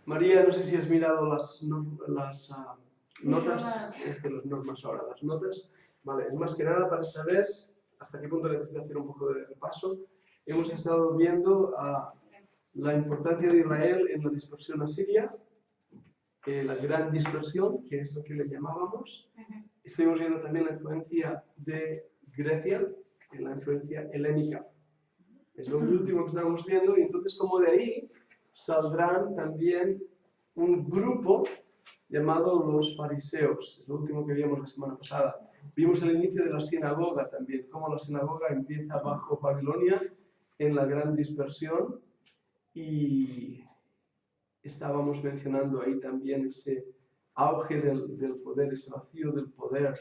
María, no sé si has mirado las notas, las normas ahora, las notas. Vale, es más que nada para saber hasta qué punto necesito hacer un poco de repaso. Hemos estado viendo la importancia de Israel en la dispersión asiria, la gran dispersión, que es lo que le llamábamos. Estuvimos viendo también la influencia de Grecia, en la influencia helénica. Es lo último que estábamos viendo, y entonces como de ahí saldrán también un grupo llamado los fariseos. Es lo último que vimos la semana pasada. Vimos el inicio de la sinagoga también, cómo la sinagoga empieza bajo Babilonia en la gran dispersión, y estábamos mencionando ahí también ese auge del poder, ese vacío del poder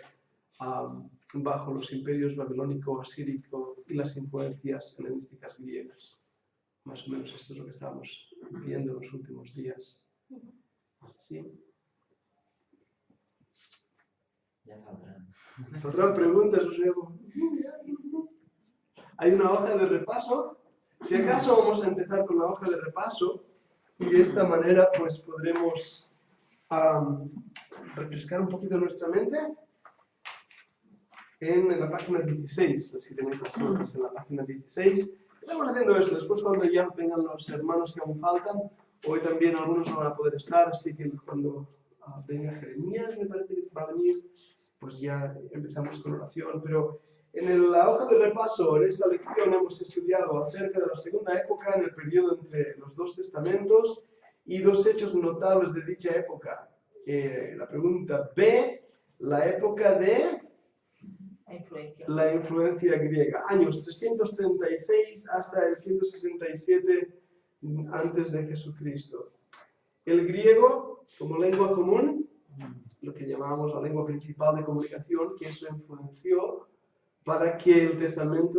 bajo los imperios babilónico, asírico y las influencias helenísticas griegas. Más o menos esto es lo que estamos viendo en los últimos días. ¿Sí? Ya saldrán. ¿Saldrán preguntas, José? Hay una hoja de repaso. Si acaso vamos a empezar con la hoja de repaso, y de esta manera pues podremos refrescar un poquito nuestra mente en la página 16, si tenéis las notas en la página 16. Estamos haciendo esto, después cuando ya vengan los hermanos que aún faltan, hoy también algunos no van a poder estar, así que cuando venga Jeremías, me parece que va a venir, pues ya empezamos con oración. Pero en la hoja de repaso, en esta lección hemos estudiado acerca de la segunda época en el periodo entre los dos testamentos y dos hechos notables de dicha época. La pregunta B, la época de la influencia griega, años 336 hasta el 167 antes de Jesucristo. El griego como lengua común, lo que llamábamos la lengua principal de comunicación, que eso influenció para que el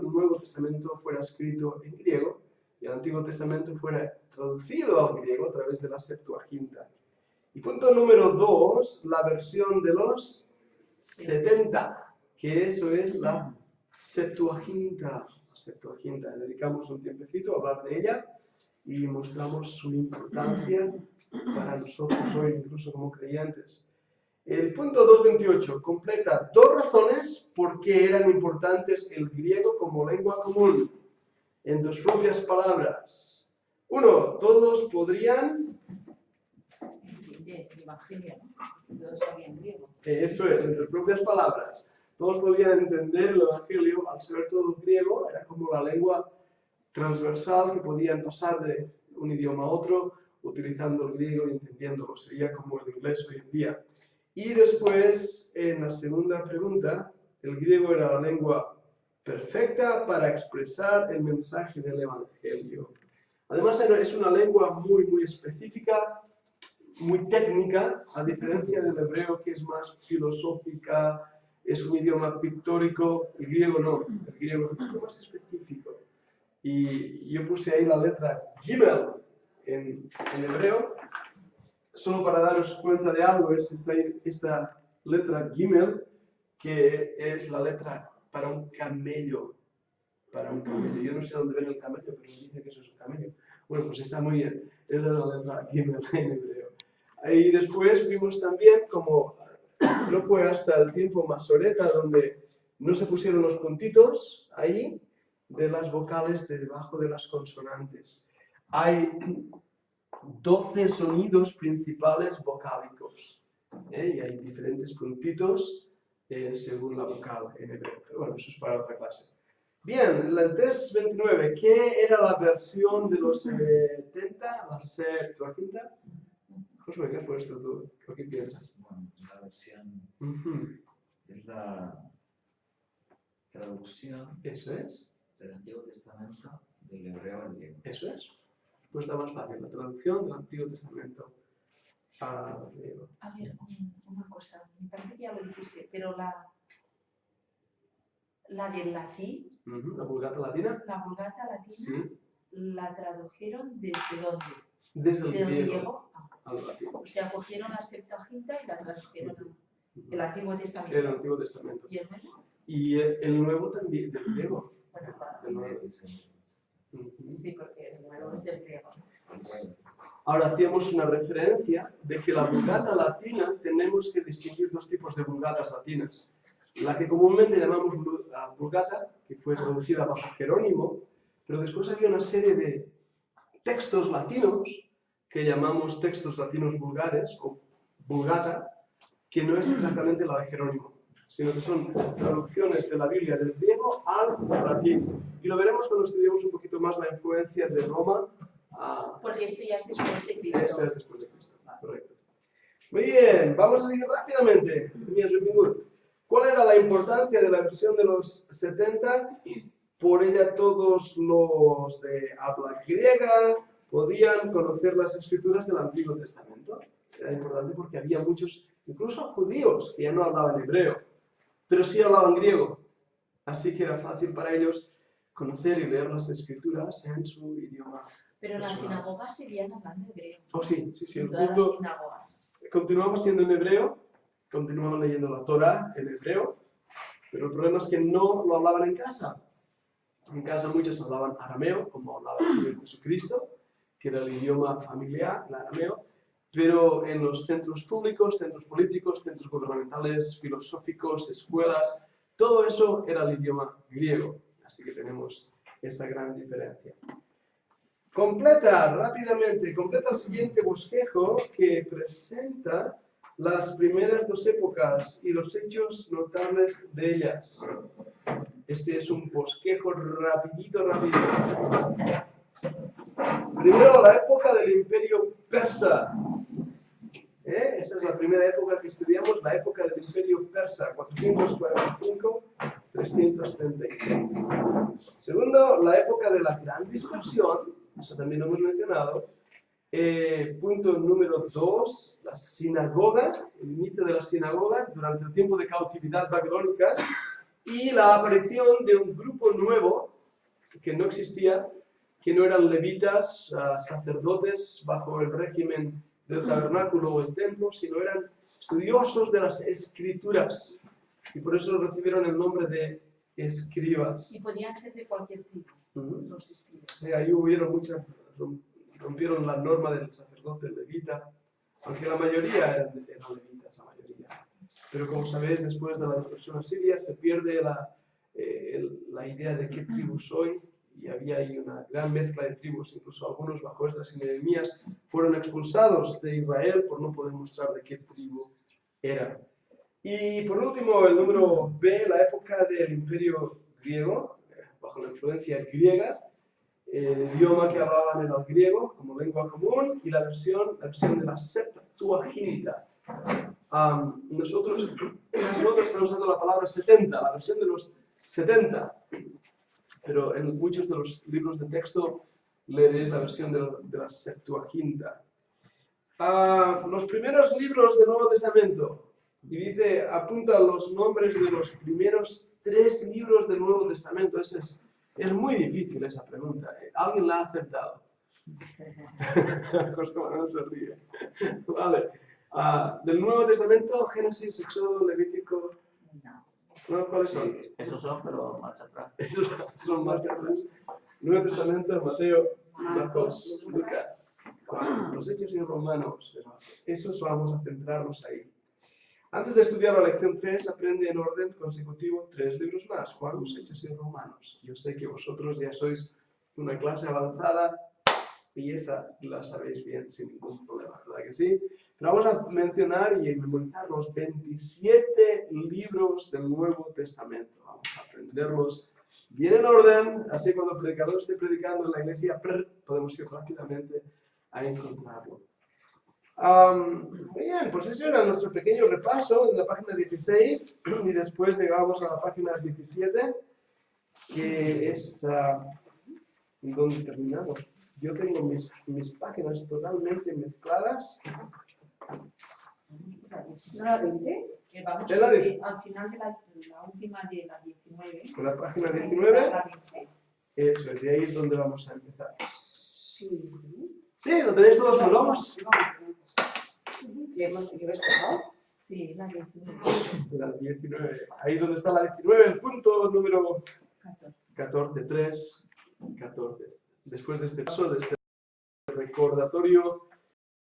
Nuevo Testamento fuera escrito en griego y el Antiguo Testamento fuera traducido al griego a través de la Septuaginta. Y punto número 2, la versión de los 70, que eso es la Septuaginta. La Septuaginta, dedicamos un tiempecito a hablar de ella y mostramos su importancia para nosotros hoy, incluso como creyentes. El punto 2.28 completa dos razones por qué eran importantes el griego como lengua común. En tus propias palabras. 1. Todos podrían... Evangelio, ¿no? Todos sabían griego. Eso es, en tus propias palabras. Todos podían entender el Evangelio, al saber todo griego, era como la lengua transversal que podían pasar de un idioma a otro utilizando el griego y entendiéndolo. Sería como el inglés hoy en día. Y después, en la segunda pregunta, el griego era la lengua perfecta para expresar el mensaje del Evangelio. Además, es una lengua muy, muy específica, muy técnica, a diferencia del hebreo, que es más filosófica, es un idioma pictórico. El griego no, el griego es mucho más específico. Y yo puse ahí la letra Gimel en hebreo, solo para daros cuenta de algo. Es esta letra Gimel, que es la letra para un camello. Para un camello. Yo no sé dónde ven el camello, pero me dice que eso es un camello. Bueno, pues está muy bien. Es la letra Gimel en hebreo. Y después vimos también como no fue hasta el tiempo masoreta donde no se pusieron los puntitos ahí de las vocales de debajo de las consonantes. Hay 12 sonidos principales vocálicos, y hay diferentes puntitos según la vocal en hebreo. Pero bueno, eso es para otra clase. Bien, el 3.29, ¿qué era la versión de los 70, la Septuaginta? Josué, ¿qué has puesto tú? ¿Qué piensas? Bueno, la versión es la traducción Eso es. del Antiguo Testamento del hebreo al griego. Eso es. Pues está más fácil, la traducción del Antiguo Testamento al griego. A ver, una cosa, me parece que ya lo dijiste, pero la del latín, La Vulgata Latina. la Vulgata latina, Sí. ¿la tradujeron desde dónde? Desde el ¿Del griego Ah. al latín. O sea, cogieron la Septuaginta y la tradujeron el Antiguo El Testamento. Antiguo Testamento. ¿Y el Nuevo? Y el Nuevo también, del griego. Bueno, El Nuevo. sí, porque el Nuevo es del griego. Ahora hacíamos una referencia de que la Vulgata latina tenemos que distinguir dos tipos de Vulgatas latinas. La que comúnmente llamamos Vulgata, que fue traducida bajo Jerónimo, pero después había una serie de textos latinos que llamamos textos latinos vulgares o Vulgata, que no es exactamente la de Jerónimo, sino que son traducciones de la Biblia del griego al latín. Y lo veremos cuando estudiemos un poquito más la influencia de Roma. Porque esto ya es después de Cristo. Esto es después de Cristo, correcto. Muy bien, vamos a seguir rápidamente. ¿Cuál era la importancia de la versión de los 70? Por ella todos los de habla griega podían conocer las escrituras del Antiguo Testamento. Era importante porque había muchos, incluso judíos, que ya no hablaban hebreo, pero sí hablaban griego. Así que era fácil para ellos conocer y leer las escrituras en su idioma. Pero en las sinagogas seguían hablando hebreo. Oh, sí. El Todas las culto sinagogas. continuaba siendo en hebreo, continuaban leyendo la Torah en hebreo, pero el problema es que no lo hablaban en casa. En casa muchos hablaban arameo, como hablaba el Señor Jesucristo, que era el idioma familiar, el arameo, pero en los centros públicos, centros políticos, centros gubernamentales, filosóficos, escuelas, todo eso era el idioma griego. Así que tenemos esa gran diferencia. Completa el siguiente bosquejo que presenta las primeras dos épocas y los hechos notables de ellas. Este es un bosquejo rapidito. Primero, la época del Imperio Persa. Esa es la primera época que estudiamos, la época del Imperio Persa, 445-336. Segundo, la época de la Gran Dispersión, eso también lo hemos mencionado. Punto número 2, la sinagoga, el inicio de la sinagoga durante el tiempo de cautividad babilónica y la aparición de un grupo nuevo que no existía, que no eran levitas, sacerdotes bajo el régimen del tabernáculo o el templo, sino eran estudiosos de las escrituras y por eso recibieron el nombre de escribas. Y podían ser de cualquier tipo, los escribas. Ahí hubieron muchas, rompieron la norma del sacerdote levita, aunque la mayoría eran levitas, la mayoría. Pero como sabéis, después de la dispersión asiria se pierde la idea de qué tribu soy, y había ahí una gran mezcla de tribus, incluso algunos bajo Esdras y Nehemías fueron expulsados de Israel por no poder mostrar de qué tribu eran. Y por último, el número B, la época del Imperio griego, bajo la influencia griega, el idioma que hablaban era el griego como lengua común y la versión de la Septuaginta. Nosotros en las notas estamos usando la palabra 70, la versión de los 70. Pero en muchos de los libros de texto leeréis la versión de la Septuaginta. Los primeros libros del Nuevo Testamento, y dice, apunta los nombres de los primeros 3 libros del Nuevo Testamento. Es muy difícil esa pregunta. ¿Alguien la ha acertado? José Manuel se ríe. Vale. Del Nuevo Testamento, Génesis, Éxodo, Levítico. ¿No? ¿Cuáles son? Esos son, pero marcha atrás. Esos son marcha atrás. Nuevo Testamento, Mateo, Marcos, Lucas, Juan, los Hechos y Romanos. Esos vamos a centrarnos ahí. Antes de estudiar la lección 3, aprende en orden consecutivo 3 libros más, Juan, los Hechos y Romanos. Yo sé que vosotros ya sois una clase avanzada y esa la sabéis bien sin ningún problema, ¿verdad que sí? Pero vamos a mencionar y memorizar los 27 libros del Nuevo Testamento. Vamos a aprenderlos bien en orden, así cuando el predicador esté predicando en la iglesia, podemos ir rápidamente a encontrarlo. Muy bien, pues ese era nuestro pequeño repaso en la página 16 y después llegamos a la página 17, que es donde terminamos. Yo tengo mis páginas totalmente mezcladas. ¿No la 20? Vamos Es la al final de la última de la 19. En la página 19, La 20. eso es, y ahí es donde vamos a empezar. Sí. Sí, ¿lo tenéis todos? ¿Volvamos? ¿Llevas colgado? Sí, la 19. La 19. Ahí donde está la 19, el punto número 14, 3, 14. Después de este paso, de este recordatorio